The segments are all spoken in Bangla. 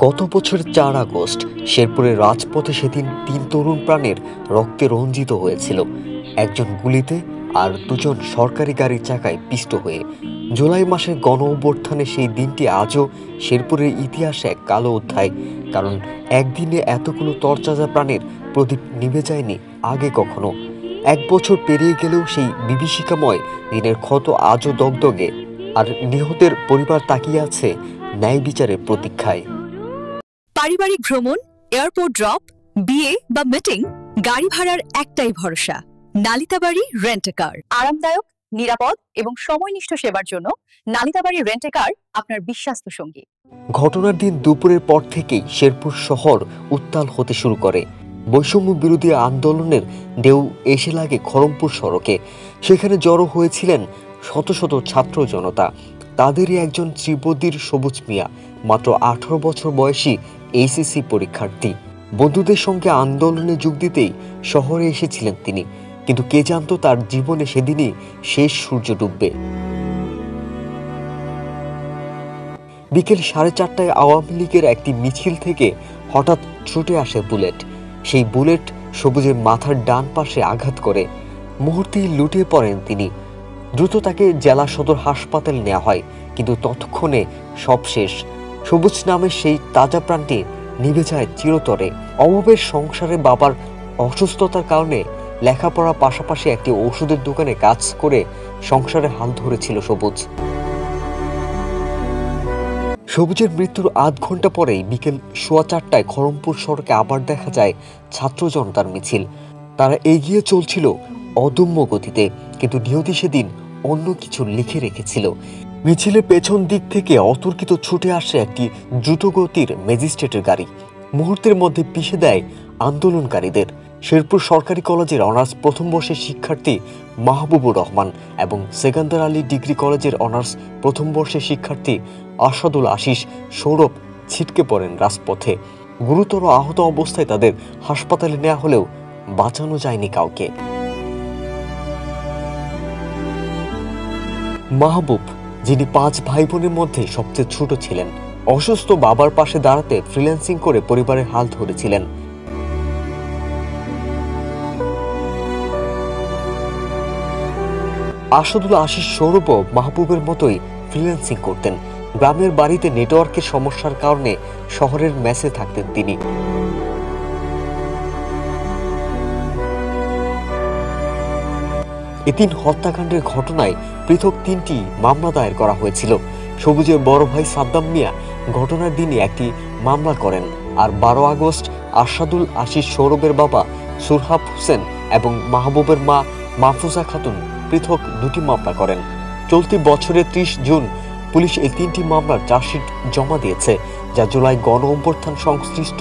গত বছরের 4 আগস্ট শেরপুরের রাজপথে সেদিন 3 তরুণ প্রাণের রক্তে রঞ্জিত হয়েছিল, একজন গুলিতে আর দুজন সরকারি গাড়ির চাকায় পিষ্ট হয়ে। জুলাই মাসের গণ অভ্যুত্থানে সেই দিনটি আজও শেরপুরের ইতিহাসে এক কালো অধ্যায়, কারণ একদিনে এতগুলো তরতাজা প্রাণের প্রদীপ নিভে যায়নি আগে কখনো। 1 বছর পেরিয়ে গেলেও সেই বিভীষিকাময় দিনের ক্ষত আজও দগদগে, আর নিহতের পরিবার তাকিয়ে আছে ন্যায় বিচারের প্রতীক্ষায়। পারিবারিক ভ্রমণ, এয়ারপোর্ট ড্রপ, বিয়ে বা মিটিং, গাড়ি ভাড়ার একটাই ভরসা, নালিতাবাড়ি রেন্ট এ কার। আরামদায়ক, নিরাপদ এবং সময়নিষ্ঠ সেবার জন্য নালিতাবাড়ি রেন্ট এ কার আপনার বিশ্বস্ত সঙ্গী। ঘটনার দিন দুপুরের পর থেকেই শেরপুর শহর উত্তাল হতে শুরু করে। বৈষম্য বিরোধী আন্দোলনের ঢেউ এসে লাগে খড়মপুর সড়কে। সেখানে জড়ো হয়েছিলেন শত শত ছাত্র জনতা। তাদেরই একজন ত্রিবদির সবুজ মিয়া, মাত্র 18 বছর বয়সী এইচএসসি পরীক্ষার্থী। বন্ধুদের সঙ্গে আন্দোলনে যোগ দিতেই শহরে এসেছিলেন তিনি, কিন্তু কে জানতো তার জীবনে সেদিনই শেষ সূর্য ডুববে। বিকেল 4:30টায় আওয়ামী লীগের একটি মিছিল থেকে হঠাৎ ছুটে আসে বুলেট। সেই বুলেট সবুজের মাথার ডান পাশে আঘাত করে। মুহূর্তেই লুটিয়ে পড়েন তিনি। দ্রুত তাকে জেলা সদর হাসপাতালে নেওয়া হয়, কিন্তু ততক্ষণে সব শেষ। সবুজ নামের সেই তাজা প্রাণটি নিভে যায় চিরতরে। অভাবের সংসারে বাবার অসুস্থতার কারণে লেখাপড়ার পাশাপাশি একটি ওষুধের দোকানে কাজ করে সংসারে হাল ধরেছিল সবুজ। সবুজের মৃত্যুর আধ ঘন্টা পরেই বিকেল 4:15টায় খড়মপুর সড়কে আবার দেখা যায় ছাত্র জনতার মিছিল। তারা এগিয়ে চলছিল অদম্য গতিতে, কিন্তু নিয়তি সেদিন অন্য কিছু লিখে রেখেছিল। মিছিলের পেছন দিক থেকে অতর্কিত ছুটে আসে একটি দ্রুতগতির ম্যাজিস্ট্রেটের গাড়ি। মুহূর্তের মধ্যে পিষে দেয় আন্দোলনকারীদের। শেরপুর সরকারি কলেজের অনার্স প্রথম বর্ষের শিক্ষার্থী মাহবুবুর রহমান এবং সেকেন্দার আলী ডিগ্রি কলেজের অনার্স প্রথম বর্ষের শিক্ষার্থী আসাদুল আশিস সৌরভ ছিটকে পড়েন রাজপথে। গুরুতর আহত অবস্থায় তাদের হাসপাতালে নেওয়া হলেও বাঁচানো যায়নি কাউকে। মাহবুব, যিনি 5 ভাই বোনের মধ্যে সবচেয়ে ছোট ছিলেন, অসুস্থ বাবার পাশে দাঁড়াতে ফ্রিল্যান্সিং করে পরিবারের হাল ধরেছিলেন। আসাদুল আশিস সৌরভও মাহবুবের মতোই ফ্রিল্যান্সিং করতেন। গ্রামের বাড়িতে নেটওয়ার্কের সমস্যার কারণে শহরের মেসে থাকতেন তিনি। এদিন হত্যাকাণ্ডের ঘটনায় পৃথক 3টি মামলা দায়ের করা হয়েছিল। সবুজের বড় ভাই সাদ্দাম মিয়া ঘটনার দিনই একটি মামলা করেন, আর 12 আগস্ট আসাদুল আশিস সৌরভের বাবা সুরহাব হোসেন এবং মাহবুবের মা মাহফুজা খাতুন পৃথক 2টি মামলা করেন। চলতি বছরের 30 জুন পুলিশ এই 3টি মামলার চার্জশিট জমা দিয়েছে, যা জুলাই গণ অভ্যুত্থান সংশ্লিষ্ট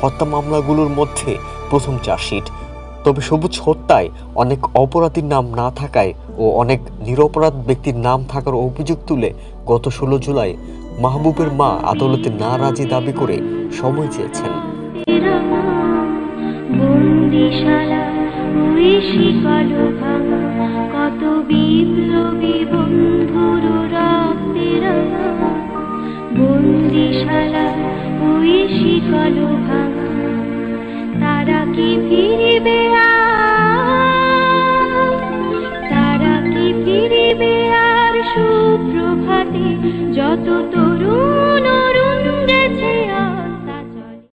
হত্যা মামলাগুলোর মধ্যে প্রথম চার্জশিট। তবে সবুজ হত্যায় অনেক অপরাধীর নাম না থাকায় ও অনেক নিরপরাধ ব্যক্তির নাম থাকার অভিযোগ তুলে গত 16 জুলাই মাহবুবের মা আদালতে নারাজি দাবি করে সময় চেয়েছেন। তারা কি ফিরিবে আর সুপ্রভাতে, যত তরুণ অরুণ গেছে